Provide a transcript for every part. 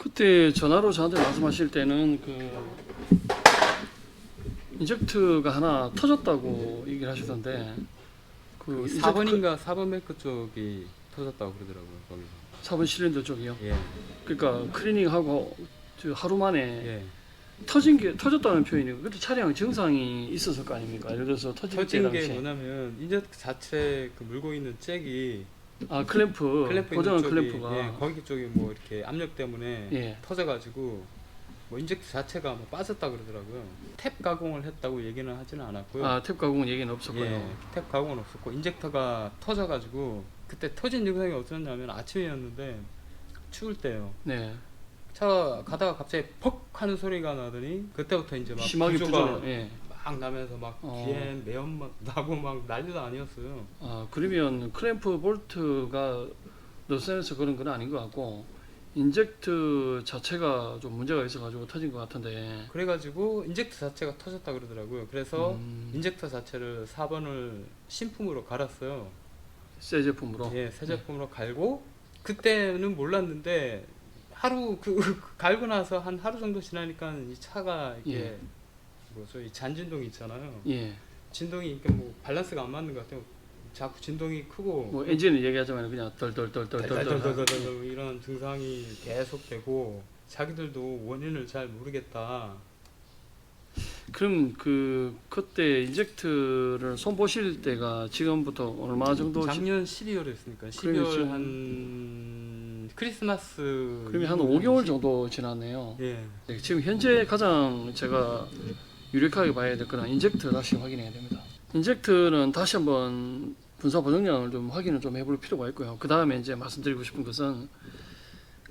그때 전화로 저한테 말씀하실 때는 인젝트가 하나 터졌다고 얘기를 하시던데 그 4번인가 4번 뱅크 쪽이 터졌다고 그러더라고요. 거기서. 4번 실린더 쪽이요. 예. 그러니까 클리닝하고 하루 만에 예. 터졌다는 표현이고 그때 차량 증상이 있었을 거 아닙니까? 예를 들어서 터질 때 터진 게 당시에 뭐냐면 인젝트 자체 그 물고 있는 잭이 클램프 고정한 있는 쪽이, 클램프가 예, 거기 쪽이 뭐 이렇게 압력 때문에 예. 터져가지고 뭐 인젝트 자체가 뭐 빠졌다 그러더라고요. 탭 가공을 했다고 얘기는 하지는 않았고요. 탭 가공은 얘기는 없었고요. 예, 탭 가공은 없었고 인젝터가 터져가지고 그때 터진 증상이 어땠냐면 아침이었는데 추울 때요. 네. 차 가다가 갑자기 퍽 하는 소리가 나더니 그때부터 이제 막 심하게 구조가 부조를 예. 막 나면서 막 귀에 매연 막 나고 막 난리도 아니었어요. 그러면 클램프 볼트가 너스에서 그런 건 아닌 것 같고 인젝트 자체가 좀 문제가 있어가지고 터진 것 같은데. 그래가지고 인젝터 자체가 터졌다 그러더라고요. 그래서 음. 인젝터 자체를 4번을 신품으로 갈았어요. 새 제품으로. 예, 새 제품으로 갈고 그때는 몰랐는데 하루 갈고 나서 한 하루 정도 지나니까 이 차가 이게 예. 뭐죠, 이 잔진동이 있잖아요. 예. 진동이 이게 뭐 밸런스가 안 맞는 것 같아요. 자꾸 진동이 크고 뭐 엔진을 얘기하자면 그냥 덜덜덜덜덜 덜덜덜덜 이런 증상이 계속되고 자기들도 원인을 잘 모르겠다. 그럼 그때 인젝트를 손 보실 때가 지금부터 얼마 정도? 작년 12월이었으니까 12월 한 크리스마스. 그러면 한 5개월 정도 지났네요. 예. 네, 지금 현재 가장 제가 유력하게 봐야 될 거는 인젝트 다시 확인해야 됩니다. 인젝트는 다시 한번 분사 보정량을 좀 확인을 좀 해볼 필요가 있고요. 그 다음에 이제 말씀드리고 싶은 것은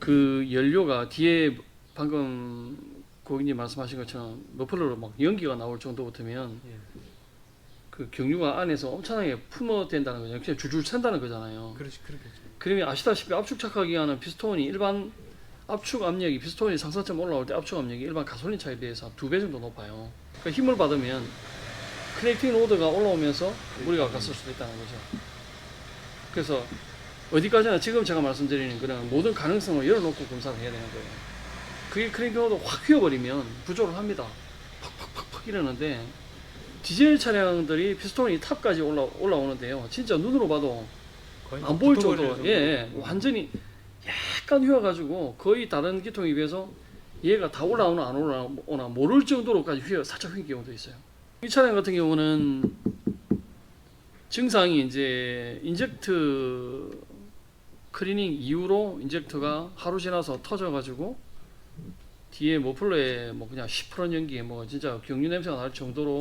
그 연료가 뒤에 방금 고객님 말씀하신 것처럼 머플러로 막 연기가 나올 정도부터면 예. 그 경유가 안에서 엄청나게 품어댄다는 거죠. 그냥 줄줄 샌다는 거잖아요. 그렇지, 그렇겠죠. 그러면 아시다시피 압축 착하기와는 피스톤이 일반 압축 압력이 피스톤이 상사점 올라올 때 압축 압력이 일반 가솔린 차에 비해서 2배 정도 높아요. 그러니까 힘을 받으면 커넥팅 로드가 올라오면서 무리가 갔을 수도 있다는 거죠. 그래서 어디까지나 지금 제가 말씀드리는 그런 모든 가능성을 열어놓고 검사를 해야 되는 거예요. 그게 커넥팅 로드 확 휘어버리면 부조를 합니다. 팍팍팍팍 이러는데 디젤 차량들이 피스톤이 탑까지 올라오는데요. 진짜 눈으로 봐도 거의 안 보일 붙어버릴 정도로 완전히 약간 휘어가지고 거의 다른 기통에 비해서 얘가 다 올라오나 안 올라오나 모를 정도로까지 살짝 휘는 경우도 있어요. 이 차량 같은 경우는 증상이 이제 인젝트 클리닝 이후로 인젝터가 하루 지나서 터져가지고 뒤에 머플러에 뭐 그냥 시퍼런 연기 뭐 진짜 경유 냄새가 날 정도로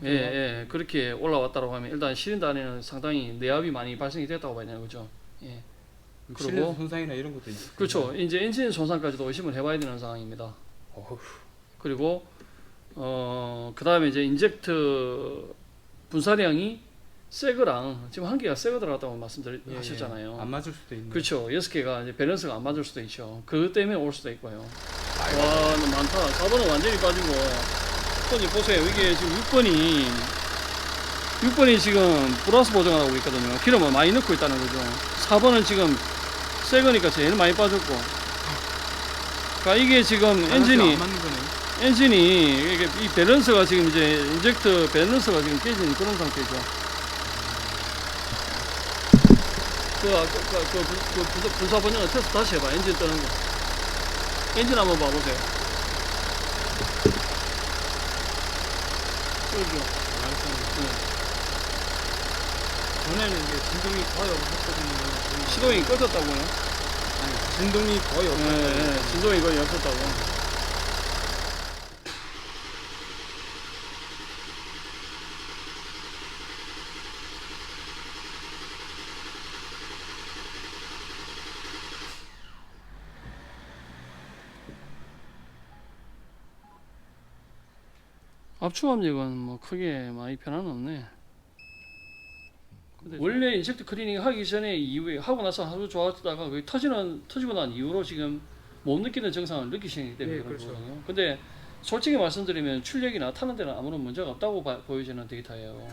예, 그렇게 올라왔다고 하면 일단 실린더 안에는 상당히 내압이 많이 발생이 됐다고 봐야 되는 거죠. 예. 실내 손상이나 이런 것도 있어요. 그렇죠. 이제 엔진 손상까지도 의심을 해봐야 되는 상황입니다. 그리고 그 다음에 이제 인젝트 분사량이 새 거랑 지금 한 개가 새 거 들어갔다고 하셨잖아요. 안 맞을 수도 있는. 그렇죠. 6개가 이제 밸런스가 안 맞을 수도 있죠. 그것 때문에 올 수도 있고요. 와, 너무 많다. 4번은 완전히 빠지고. 또 보세요. 이게 지금 6번이 지금 플러스 보정하고 있거든요. 기름을 많이 넣고 있다는 거죠. 4번은 지금 새 거니까 제일 많이 빠졌고. 그러니까 이게 지금 엔진이 이게 이 밸런스가 지금 이제 인젝터 밸런스가 지금 깨진 그런 상태죠. 분사 번역을 테스트 다시 해봐. 엔진 뜨는 거. 엔진 한번 봐보세요. 전에는 이제 진동이 거의 없었거든요. 시동이 꺼졌다고요? 아니, 진동이 거의 없었어요. 네, 진동이 거의 없었다고. 압축 압력은 뭐 크게 많이 변화는 없네. 원래 인젝트 클리닝 하기 전에 이후에 하고 나서 아주 좋았다가 거의 터지고 난 이후로 지금 못 느끼는 증상을 느끼시기 때문에 그런 그렇죠. 거거든요. 근데 솔직히 말씀드리면 출력이나 타는 데는 아무런 문제가 없다고 보여지는 데이터예요.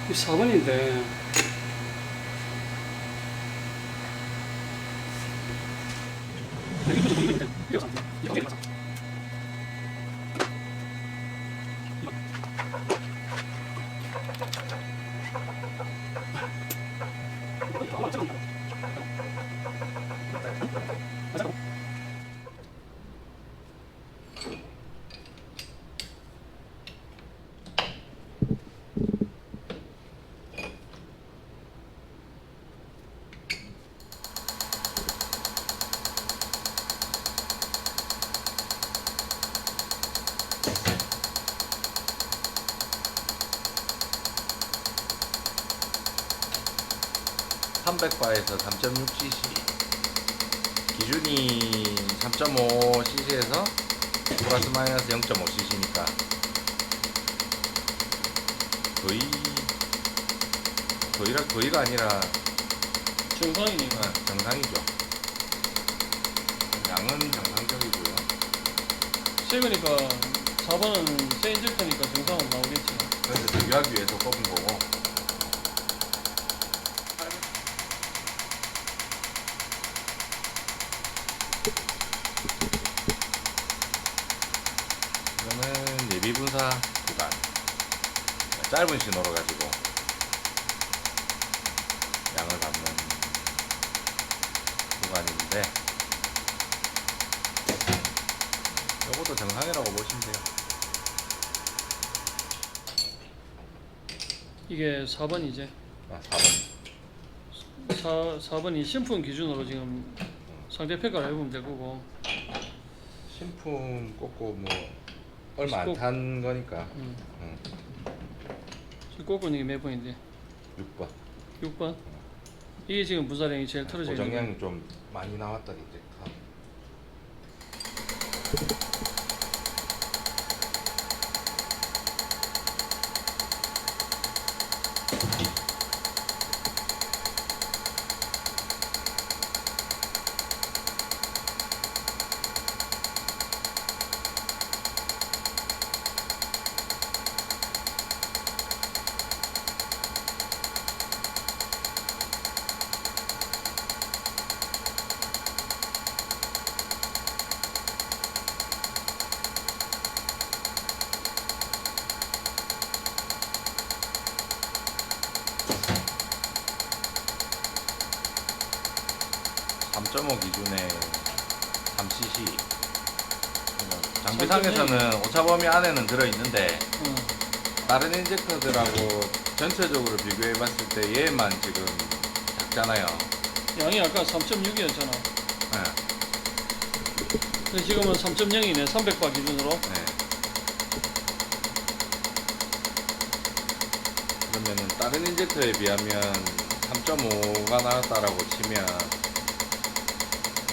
이 4번인데 (300바에서) 3.6cc 기준이 3.5cc에서 플러스 마이너스 0.5cc니까 거의가 아니라 정상이니까. 정상이죠. 양은 정상적이고요. 새거니까 4번은 새 인젝터니까 정상으로 나오겠지. 그래서 비교하기 위해서 꼽은 거고. 이거는 예비 분사 구간. 짧은 신호로 가지고 양을 받는 구간인데, 이것도 정상이라고 보시면 돼요. 이게 4번이지. 아, 4번. 4번이 신품 기준으로 지금 상태 평가를 해보면 될 거고. 신품 꽂고 뭐 얼마 안 꼭- 탄 거니까. 음. 응. 지금 꼽은 이게 몇 번인데? 6번. 6번? 이게 지금 분사량이 제일 틀어져 있는 거. 고정량이 좀 많이 나왔다 이제. 3.5 기준에 3cc. 장비상에서는 오차 범위 안에는 들어 있는데 응. 다른 인젝터들하고 전체적으로 비교해 봤을 때 얘만 지금 작잖아요. 양이 아까 3.6이었잖아. 네. 근데 지금은 3.0이네. 300바 기준으로. 네. 그러면은 다른 인젝터에 비하면 3.5가 나왔다라고 치면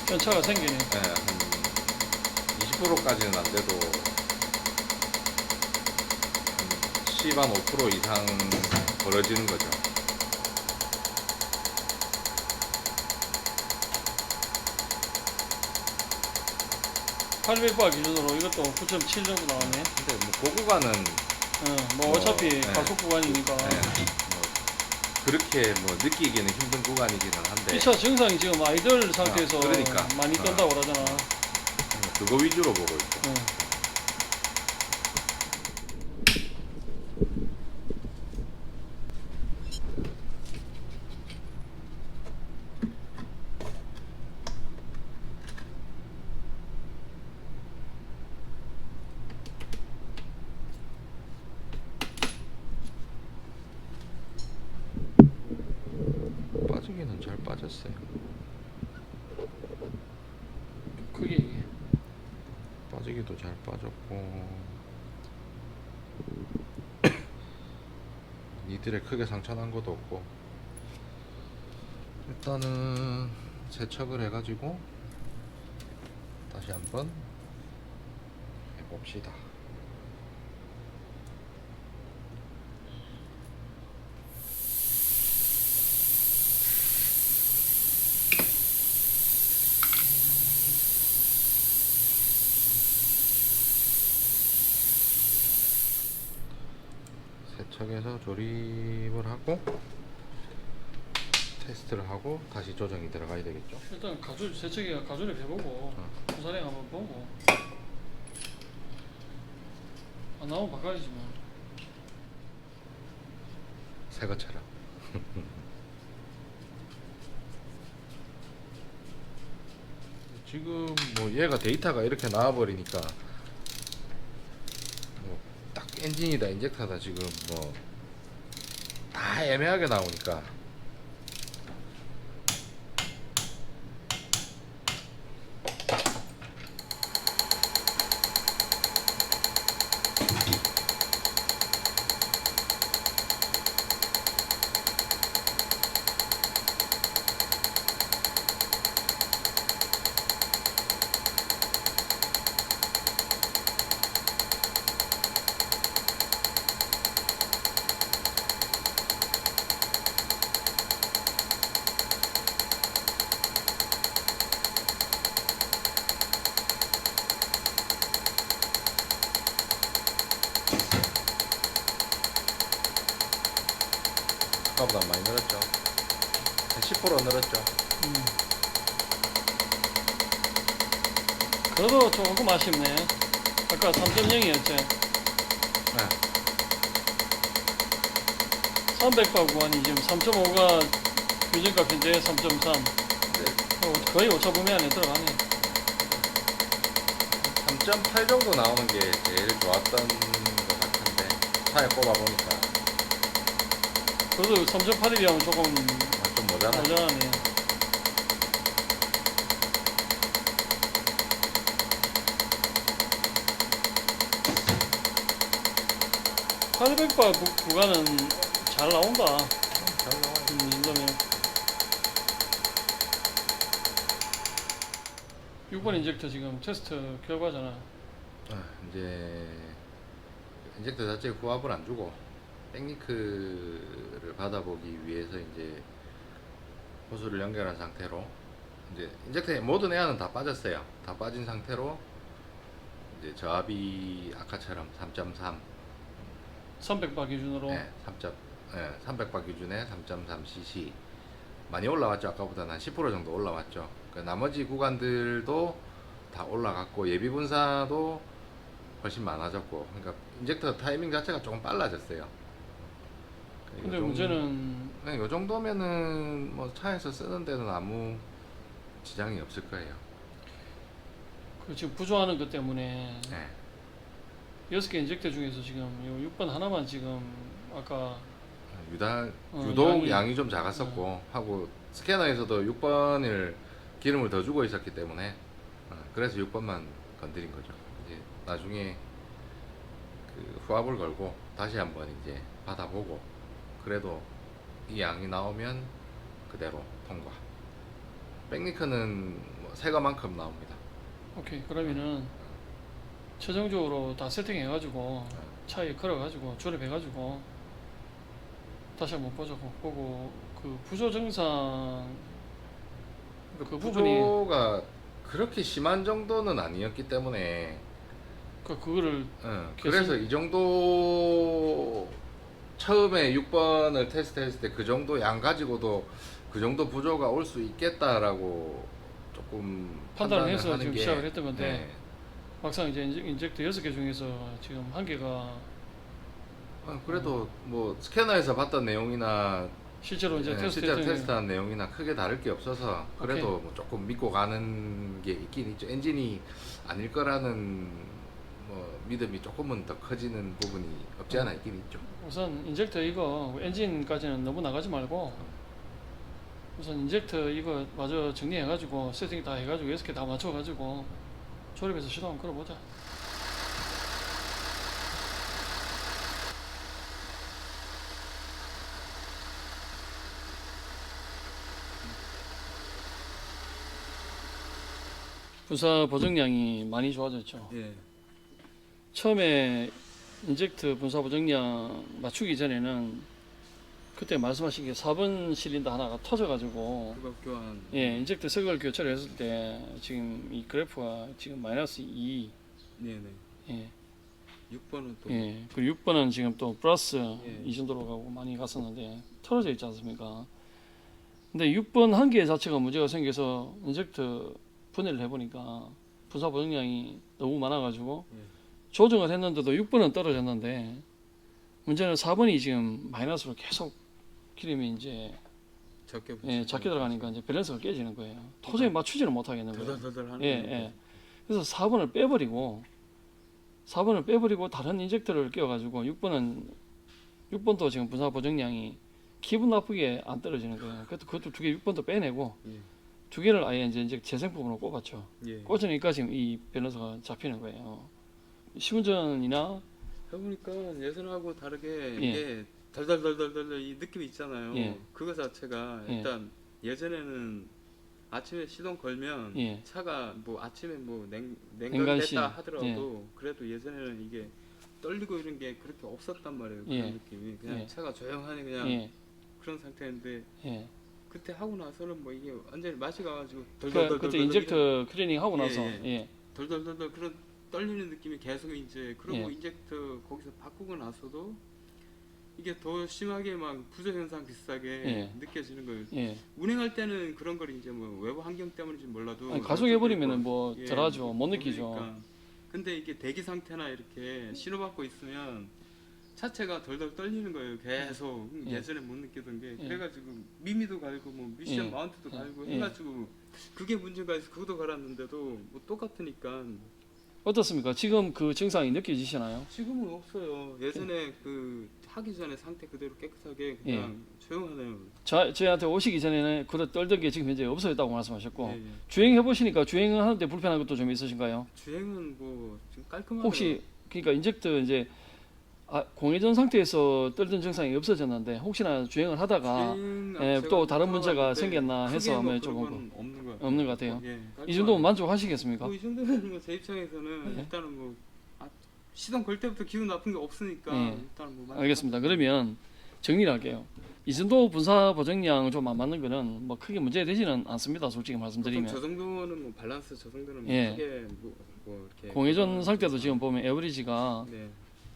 편차가 생기네. 네, 한 20%까지는 안 돼도 한 10, 한 5% 이상 벌어지는 거죠. 팔800바 기준으로 이것도 9.7 정도 나왔네. 근데 뭐 그 구간은 뭐 어차피 네. 가속 구간이니까. 네, 뭐 그렇게 뭐 느끼기는 힘든 구간이기는 한데 이 차 증상이 지금 아이들 상태에서 그러니까. 많이 떤다고 그러잖아. 그거 위주로 보고 있죠. 응. 연식이도 잘 빠졌고 니들에 크게 상처난 것도 없고 일단은 세척을 해가지고 다시 한번 해봅시다. 세척해서 조립을 하고 테스트를 하고 다시 조정이 들어가야 되겠죠. 일단 가죽 세척기가 가죽을 해보고 부사량 한번 보고 안 나오면 바꿔야지 뭐. 새 것처럼. 지금 뭐 얘가 데이터가 이렇게 나와버리니까 뭐 딱 엔진이다 인젝터다 지금 뭐 다 애매하게 나오니까 아까보다 많이 늘었죠. 10% 늘었죠. 그래도 조금 아쉽네. 아까 3.0이었지. 네. 300바 구간이 지금 3.5가 규정값인데 3.3. 거의 오차 범위 안에 들어가네. 3.8 정도 나오는 게 제일 좋았던 것 같은데 차에 꼽아보니까 그래도 3.8이면 조금 좀 모자라. 모자라네. 팔 800바 구간은 잘 나온다. 잘 나와요. 이 정도면. 6번 인젝터 지금 테스트 결과잖아. 이제 인젝터 자체에 후압을 안 주고 백니크를 받아보기 위해서 이제 호스를 연결한 상태로 이제 인젝터의 모든 에어는 다 빠졌어요. 다 빠진 상태로 이제 저압이 아까처럼 3.3 300바 기준으로. 네, 300바 기준에 3.3cc 많이 올라왔죠. 아까보다는 한 10% 정도 올라왔죠. 그 나머지 구간들도 다 올라갔고 예비 분사도 훨씬 많아졌고, 그러니까 인젝터 타이밍 자체가 조금 빨라졌어요. 근데 문제는 네, 요 정도면은 뭐 차에서 쓰는 데는 아무 지장이 없을 거예요. 그 지금 부조하는 것 때문에 네. 6개 인젝터 중에서 지금 요 6번 하나만 지금 아까 유독 양이 좀 작았었고 하고 스캐너에서도 6번을 기름을 더 주고 있었기 때문에 그래서 6번만 건드린 거죠. 이제 나중에 그 후압을 걸고 다시 한번 이제 받아보고 그래도 이 양이 나오면 그대로 통과. 백니크는 뭐 새 거만큼 나옵니다. 오케이. 그러면은 최종적으로 다 세팅해가지고 차에 걸어가지고 조립해가지고 다시 한번 보자고 보고 그 부조 증상 그 부분이 부조가 그렇게 심한 정도는 아니었기 때문에 그거를 그래서 이 정도 처음에 6번을 테스트했을 때 그 정도 양 가지고도 그 정도 부조가 올 수 있겠다라고 조금 판단을 해서 하는 지금 게, 시작을 했던 건데 네. 막상 이제 인젝터 6개 중에서 지금 한 개가 그래도 뭐 스캐너에서 봤던 내용이나 실제로 이제 실제로 테스트한 내용이나 크게 다를 게 없어서 그래도 뭐 조금 믿고 가는 게 있긴 있죠. 엔진이 아닐 거라는 뭐 믿음이 조금은 더 커지는 부분이 없지 않아 있긴 있죠. 우선 인젝터 이거 엔진까지는 너무 나가지 말고 우선 인젝터 이거 마저 정리해가지고 세팅 다 해가지고 6개 다 맞춰가지고 조립해서 시도 한번 걸어보자. 분사 보정량이 많이 좋아졌죠. 예. 처음에 인젝트 분사 보정량 맞추기 전에는 그때 말씀하신 게 4번 실린더 하나가 터져가지고 그거 교환. 예, 인젝트 색을 교체를 했을 때 지금 이 그래프가 지금 마이너스 2 네네. 예, 6번은 또. 예, 그리고 6번은 지금 또 플러스 예. 이 정도로 가고 많이 갔었는데 털어져 있지 않습니까? 근데 6번 한 개 자체가 문제가 생겨서 인젝트 분해를 해보니까 분사 보정량이 너무 많아가지고 예. 조정을 했는데도 6번은 떨어졌는데 문제는 4번이 지금 마이너스로 계속 기름이 이제 적게 예, 작게 들어가니까 이제 밸런스가 깨지는 거예요. 도저히 맞추지는 못하겠는 거예요. 덜덜덜 하는. 예, 예. 그래서 4번을 빼버리고 다른 인젝터를 끼워가지고 6번도 지금 분사 보정량이 기분 나쁘게 안 떨어지는 거예요. 그것도 두 개 6번도 빼내고 예. 두 개를 아예 이제 재생품으로 꼽았죠. 예. 꽂으니까 지금 이 밸런스가 잡히는 거예요. 시운전이나 해보니까 예전하고 다르게 예. 이게 덜덜덜덜덜 이 느낌이 있잖아요. 예. 그거 자체가 예. 일단 예전에는 아침에 시동 걸면 예. 차가 뭐 아침에 뭐 냉간시. 냉각됐다 하더라도 그래도 예전에는 이게 떨리고 이런 게 그렇게 없었단 말이에요. 그런 예. 느낌이 그냥 예. 차가 조용하니 그냥 예, 그런 상태인데 예. 그때 하고 나서는 뭐 이게 완전히 맛이 가가지고 그때 인젝터 클리닝 하고 나서 예, 예. 덜덜덜덜 그런 떨리는 느낌이 계속 이제 그리고 예. 인젝터 거기서 바꾸고 나서도 이게 더 심하게 막 부조 현상 비슷하게 예. 느껴지는 거예요. 예. 운행할 때는 그런 걸 이제 뭐 외부 환경 때문인지 몰라도 아니, 가속해버리면은 뭐 예, 덜하죠. 못 느끼죠. 모르니까. 근데 이게 대기 상태나 이렇게 신호받고 있으면 차체가 덜덜 떨리는 거예요. 계속 예. 예전에 못 느끼던 게 예. 그래가지고 미미도 갈고 뭐 미션 예. 마운트도 갈고 예. 해가지고 그게 문제가 있어. 그것도 갈았는데도 뭐 똑같으니까 어떻습니까? 지금 그 증상이 느껴지시나요? 지금은 없어요. 예전에 그 하기 전에 상태 그대로 깨끗하게 그냥 조용하네요. 저희한테 오시기 전에는 그런 떨던 게 지금 현재 없어졌다고 말씀하셨고 예, 예. 주행해 보시니까 주행하는데 불편한 것도 좀 있으신가요? 주행은 뭐 좀 깔끔하게 혹시 그러니까 인젝터 이제 공회전 상태에서 떨던 증상이 없어졌는데 혹시나 주행을 하다가 또 다른 문제가 생겼나 해서 뭐 한번 조금 없는 것 없는 것 같아요. 예, 이 정도면 만족하시겠습니까? 이 정도면 뭐 제 입장에서는 예. 일단은 뭐 시동 걸 때부터 기분 나쁜 게 없으니까 예. 일단 뭐 알겠습니다. 그러면 정리를 할게요. 이 정도 분사 보정량 좀 안 맞는 거는 뭐 크게 문제 되지는 않습니다. 솔직히 말씀드리면. 저 정도는 뭐 밸런스 저 정도는 예. 뭐 크게 뭐 이렇게 공회전 상태도 지금 보면 에버리지가 네.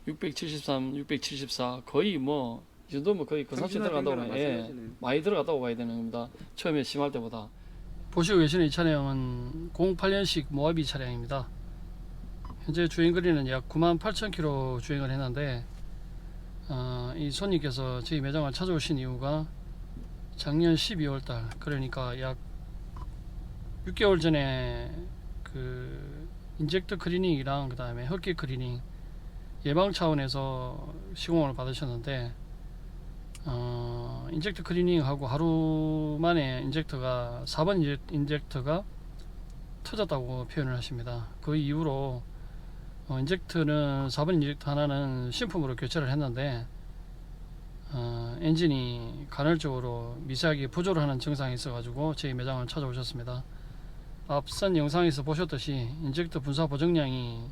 673, 674 거의 뭐 이 정도면 거의 근사치 들어간다고 봐요. 예, 많이 들어갔다고 봐야 되는 겁니다. 처음에 심할 때보다. 보시고 계시는 이 차량은 08년식 모하비 차량입니다. 현재 주행거리는 약 98,000km 주행을 했는데 이 손님께서 저희 매장을 찾아오신 이유가 작년 12월달 그러니까 약 6개월 전에 그 인젝터 클리닝이랑 그 다음에 흡기 클리닝 예방 차원에서 시공을 받으셨는데 인젝터 클리닝하고 하루 만에 인젝터가 4번 인젝터가 터졌다고 표현을 하십니다. 그 이후로 인젝터는 4번 인젝터 하나는 신품으로 교체를 했는데 엔진이 간헐적으로 미세하게 부조를 하는 증상이 있어 가지고 저희 매장을 찾아오셨습니다. 앞선 영상에서 보셨듯이 인젝터 분사 보정량이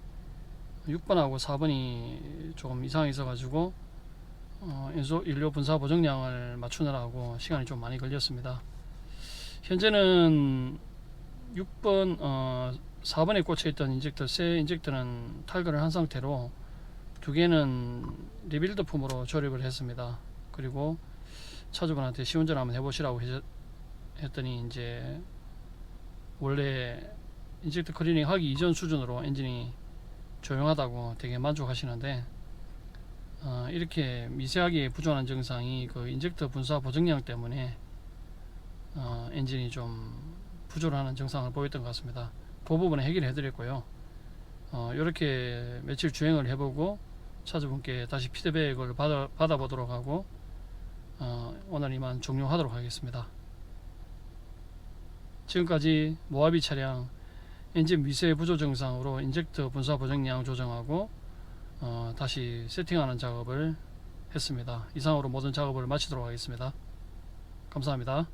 6번하고 4번이 조금 이상이 있어 가지고 연료 분사 보정량을 맞추느라고 시간이 좀 많이 걸렸습니다. 현재는 6번 4번에 꽂혀있던 인젝터 새 인젝터는 탈거를 한 상태로 두 개는 리빌드품으로 조립을 했습니다. 그리고 차주분한테 시운전 한번 해보시라고 했더니 이제 원래 인젝터 클리닝 하기 이전 수준으로 엔진이 조용하다고 되게 만족하시는데 이렇게 미세하게 부족한 증상이 그 인젝터 분사 보정량 때문에 엔진이 좀 부조하는 증상을 보였던 것 같습니다. 그 부분은 해결해 드렸고요. 이렇게 며칠 주행을 해보고 차주분께 다시 피드백을 받아보도록 하고 오늘 이만 종료하도록 하겠습니다. 지금까지 모하비 차량 엔진 미세 부조 증상으로 인젝터 분사 보정량 조정하고 다시 세팅하는 작업을 했습니다. 이상으로 모든 작업을 마치도록 하겠습니다. 감사합니다.